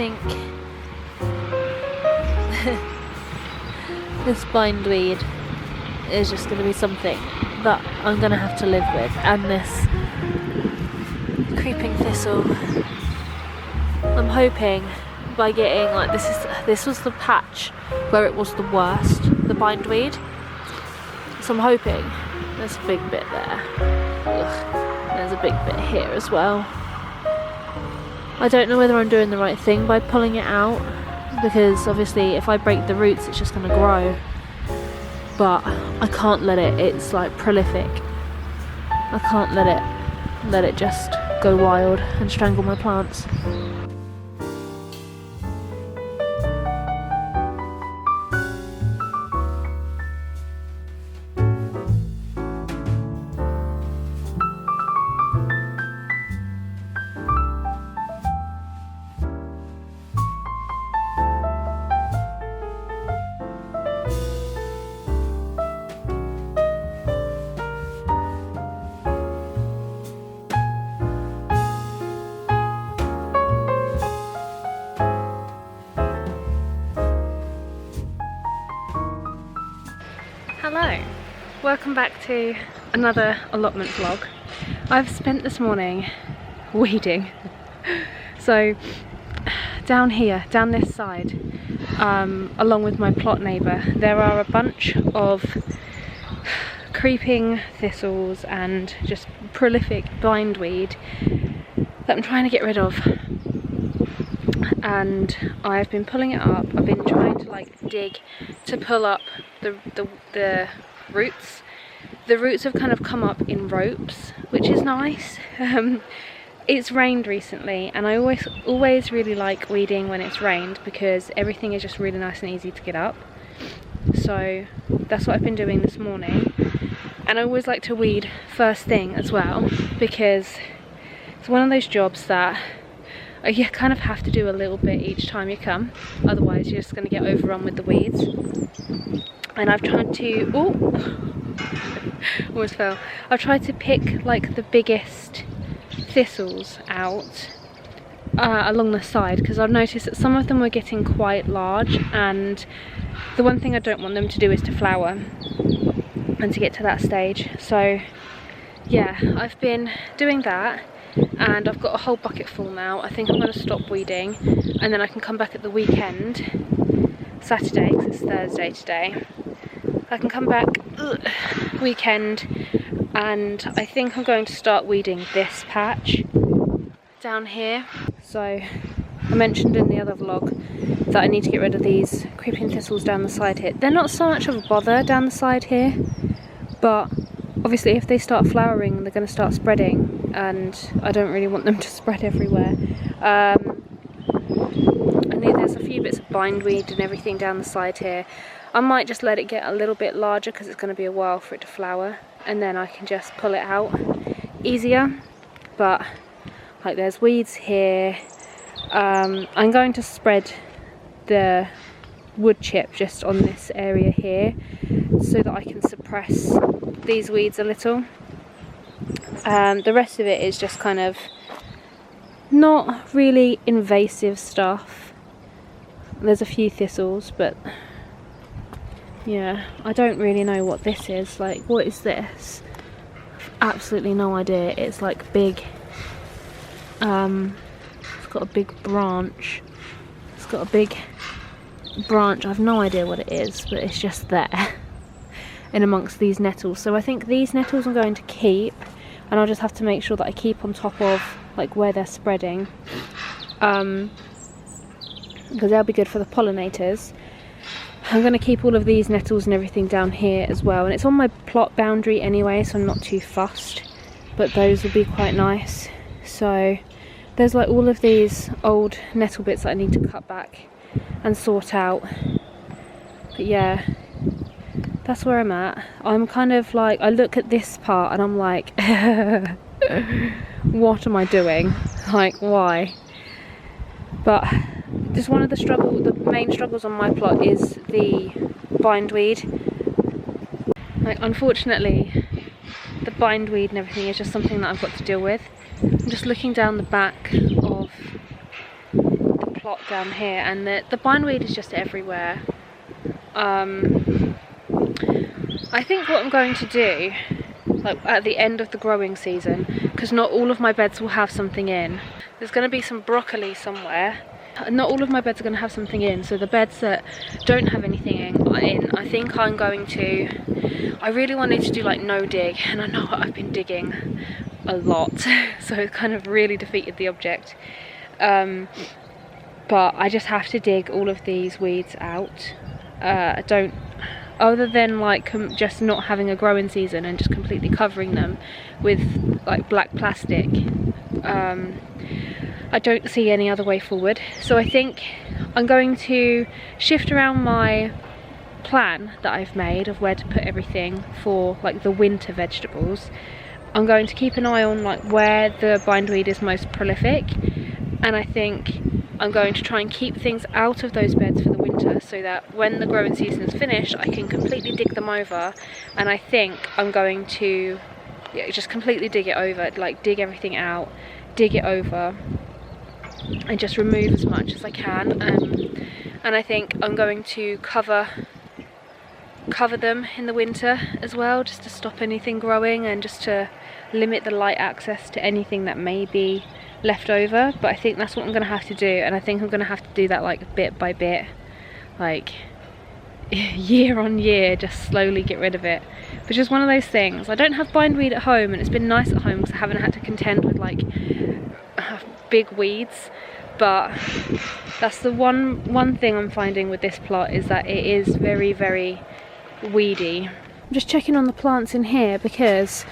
think this bindweed is just going to be something that I'm going to have to live with, and this creeping thistle. I'm hoping by getting, like, this was the patch where it was the worst, the bindweed. So I'm hoping there's a big bit there. Ugh, there's a big bit here as well. I don't know whether I'm doing the right thing by pulling it out, because obviously if I break the roots it's just going to grow. But I can't let it, it's like prolific. I can't let it just go wild and strangle my plants. Hello, welcome back to another allotment vlog. I've spent this morning weeding. So down here, down this side, along with my plot neighbour, there are a bunch of creeping thistles and just prolific bindweed that I'm trying to get rid of. And I've been pulling it up. I've been trying to like dig to pull up the roots. The roots have kind of come up in ropes, which is nice. It's rained recently, and I always really like weeding when it's rained because everything is just really nice and easy to get up. So that's what I've been doing this morning, and I always like to weed first thing as well, because it's one of those jobs that you kind of have to do a little bit each time you come, otherwise you're just going to get overrun with the weeds. And I've tried to, almost fell. I've tried to pick like the biggest thistles out along the side, because I've noticed that some of them were getting quite large, and the one thing I don't want them to do is to flower and to get to that stage. So yeah, I've been doing that. And I've got a whole bucket full now. I think I'm going to stop weeding, and then I can come back at the weekend, Saturday, because it's Thursday today. I can come back weekend, and I think I'm going to start weeding this patch down here. So I mentioned in the other vlog that I need to get rid of these creeping thistles down the side here. They're not so much of a bother down the side here, but obviously if they start flowering they're going to start spreading, and I don't really want them to spread everywhere. I know there's a few bits of bindweed and everything down the side here. I might just let it get a little bit larger because it's going to be a while for it to flower, and then I can just pull it out easier. But like there's weeds here. I'm going to spread the wood chip just on this area here so that I can suppress these weeds a little. The rest of it is just kind of not really invasive stuff. There's a few thistles, but yeah, I don't really know what this is. Like, what is this? Absolutely no idea. It's like big, it's got a big branch. It's got a big branch. I have no idea what it is, but it's just there in amongst these nettles. So I think these nettles I'm going to keep, and I'll just have to make sure that I keep on top of like where they're spreading, because they'll be good for the pollinators. I'm going to keep all of these nettles and everything down here as well, and it's on my plot boundary anyway, so I'm not too fussed, but those will be quite nice. So there's like all of these old nettle bits that I need to cut back and sort out. But yeah, that's where I'm at. I'm kind of like, I look at this part and I'm like, what am I doing? Like, why? But just one of the main struggles on my plot is the bindweed. Like, unfortunately, the bindweed and everything is just something that I've got to deal with. I'm just looking down the back of the plot down here, and the bindweed is just everywhere. I think what I'm going to do, like at the end of the growing season, because not all of my beds will have something in. There's going to be some broccoli somewhere. Not all of my beds are going to have something in, so the beds that don't have anything in, I think I'm going to... I really wanted to do like no dig, and I know I've been digging a lot, so it kind of really defeated the object. But I just have to dig all of these weeds out. I don't... Other than like just not having a growing season and just completely covering them with like black plastic, I don't see any other way forward. So I think I'm going to shift around my plan that I've made of where to put everything for like the winter vegetables. I'm going to keep an eye on like where the bindweed is most prolific, and I think I'm going to try and keep things out of those beds for the winter, so that when the growing season is finished I can completely dig them over. And I think I'm going to just completely dig it over, like dig everything out, dig it over, and just remove as much as I can. And I think I'm going to cover them in the winter as well, just to stop anything growing and just to limit the light access to anything that may be left over. But I think that's what I'm going to have to do, and I think I'm going to have to do that like bit by bit, like year on year, just slowly get rid of it. Which is one of those things. I don't have bindweed at home, and it's been nice at home because I haven't had to contend with like big weeds. But that's the one thing I'm finding with this plot, is that it is very, very weedy. I'm just checking on the plants in here because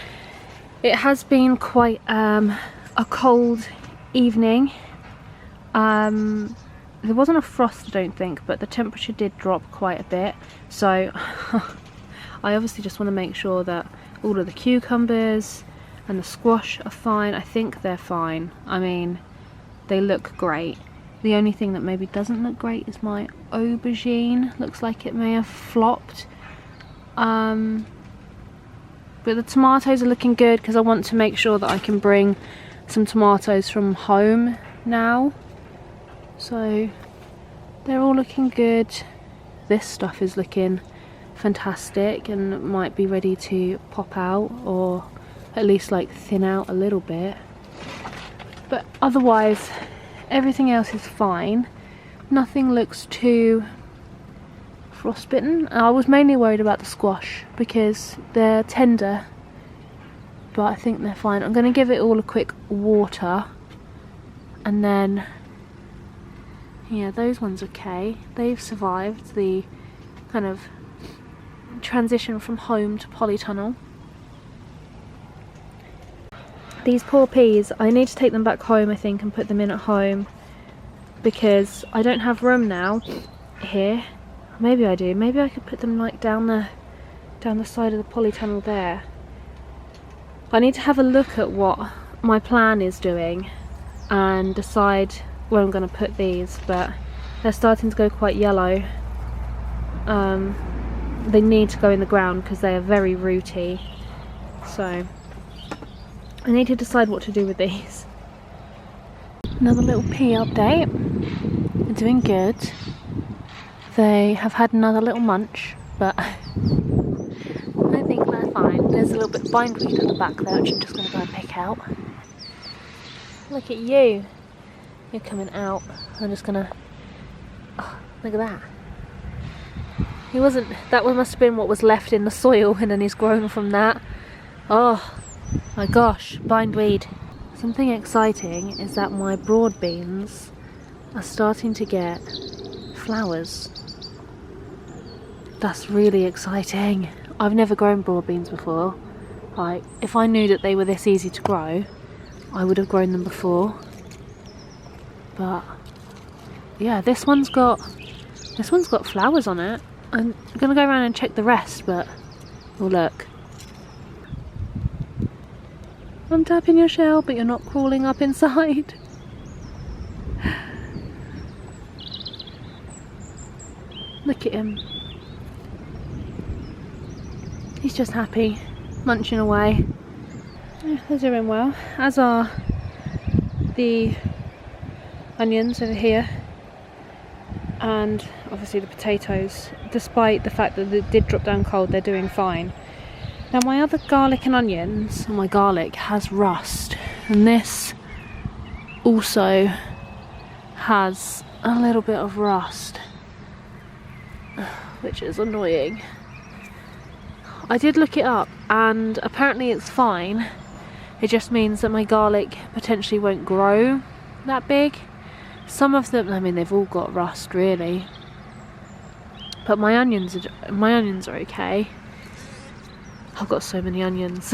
it has been quite a cold evening. There wasn't a frost, I don't think, but the temperature did drop quite a bit, so I obviously just want to make sure that all of the cucumbers and the squash are fine. I think they're fine. I mean, they look great. The only thing that maybe doesn't look great is my aubergine. Looks like it may have flopped. But the tomatoes are looking good because I want to make sure that I can bring some tomatoes from home now. So they're all looking good. This stuff is looking fantastic and might be ready to pop out, or at least like thin out a little bit. But otherwise everything else is fine. Nothing looks too frostbitten. I was mainly worried about the squash because they're tender, but I think they're fine. I'm going to give it all a quick water, and then yeah, those ones okay. They've survived the kind of transition from home to polytunnel. These poor peas, I need to take them back home I think and put them in at home, because I don't have room now here. Maybe I do. Maybe I could put them like down the side of the polytunnel there. I need to have a look at what my plan is doing and decide where I'm going to put these, but they're starting to go quite yellow. They need to go in the ground because they are very rooty, so I need to decide what to do with these. Another little pea update. They're doing good. They have had another little munch, but I think they're fine. There's a little bit of bindweed at the back there, which I'm just going to go and pick out. Look at you. You're coming out. I'm just going to... Oh, look at that. He wasn't... That one must have been what was left in the soil, and then he's grown from that. Oh my gosh, bindweed. Something exciting is that my broad beans are starting to get flowers. That's really exciting. I've never grown broad beans before. Like, if I knew that they were this easy to grow, I would have grown them before. But yeah, this one's got flowers on it. I'm gonna go around and check the rest, but oh look. I'm tapping your shell, but you're not crawling up inside. Look at him. He's just happy, munching away. Yeah, they're doing well, as are the onions over here. and obviously the potatoes, despite the fact that it did drop down cold, they're doing fine. Now my other garlic and onions, my garlic has rust, and this also has a little bit of rust, which is annoying. I did look it up and apparently it's fine. It just means that my garlic potentially won't grow that big. Some of them, I mean, they've all got rust really, but my onions are okay. I've got so many onions.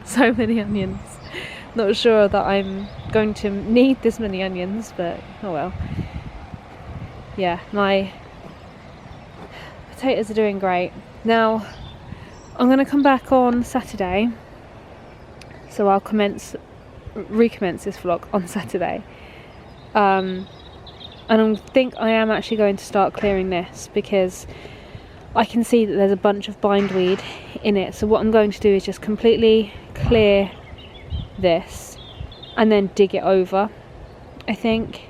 So many onions. Not sure that I'm going to need this many onions, but oh well. Yeah, my potatoes are doing great. Now I'm going to come back on Saturday, so I'll recommence this vlog on Saturday, and I think I am actually going to start clearing this because I can see that there's a bunch of bindweed in it. So what I'm going to do is just completely clear this and then dig it over, I think,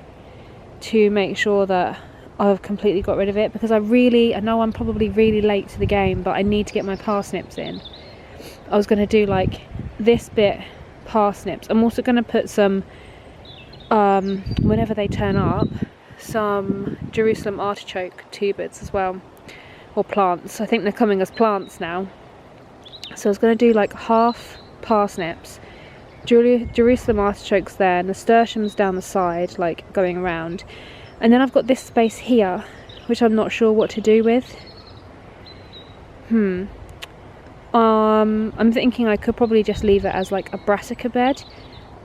to make sure that I've completely got rid of it, because I know I'm probably really late to the game, but I need to get my parsnips in. I was going to do like this bit parsnips. I'm also going to put some, whenever they turn up, some Jerusalem artichoke tubers as well, or plants. I think they're coming as plants now. So I was going to do like half parsnips, Jerusalem artichokes there, and nasturtiums down the side, like going around. And then I've got this space here, which I'm not sure what to do with. I'm thinking I could probably just leave it as like a brassica bed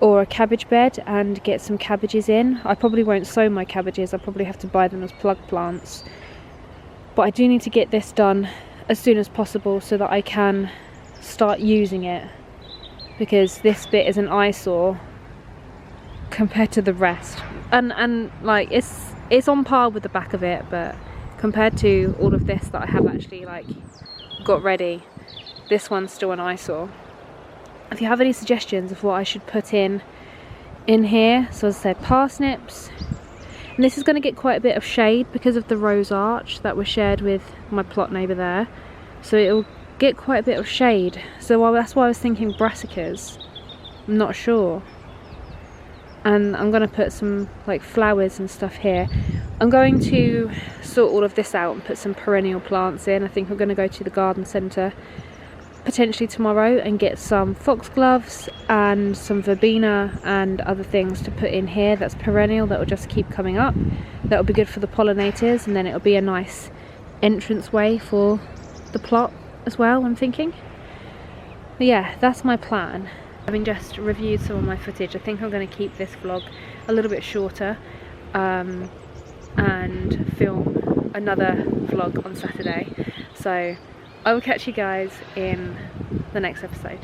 or a cabbage bed and get some cabbages in. I probably won't sow my cabbages, I'll probably have to buy them as plug plants. But I do need to get this done as soon as possible so that I can start using it, because this bit is an eyesore compared to the rest. And like it's on par with the back of it, but compared to all of this that I have actually like got ready, this one's still an eyesore. If you have any suggestions of what I should put in here, so as I said, parsnips. And this is going to get quite a bit of shade because of the rose arch that was shared with my plot neighbour there, so it'll get quite a bit of shade. So that's why I was thinking brassicas. I'm not sure. And I'm going to put some like flowers and stuff here. I'm going to sort all of this out and put some perennial plants in. I think I'm going to go to the garden centre potentially tomorrow and get some foxgloves and some verbena and other things to put in here that's perennial, that will just keep coming up. That will be good for the pollinators, and then it'll be a nice entranceway for the plot as well, I'm thinking. But yeah, that's my plan. Having just reviewed some of my footage, I think I'm going to keep this vlog a little bit shorter and film another vlog on Saturday. So I will catch you guys in the next episode.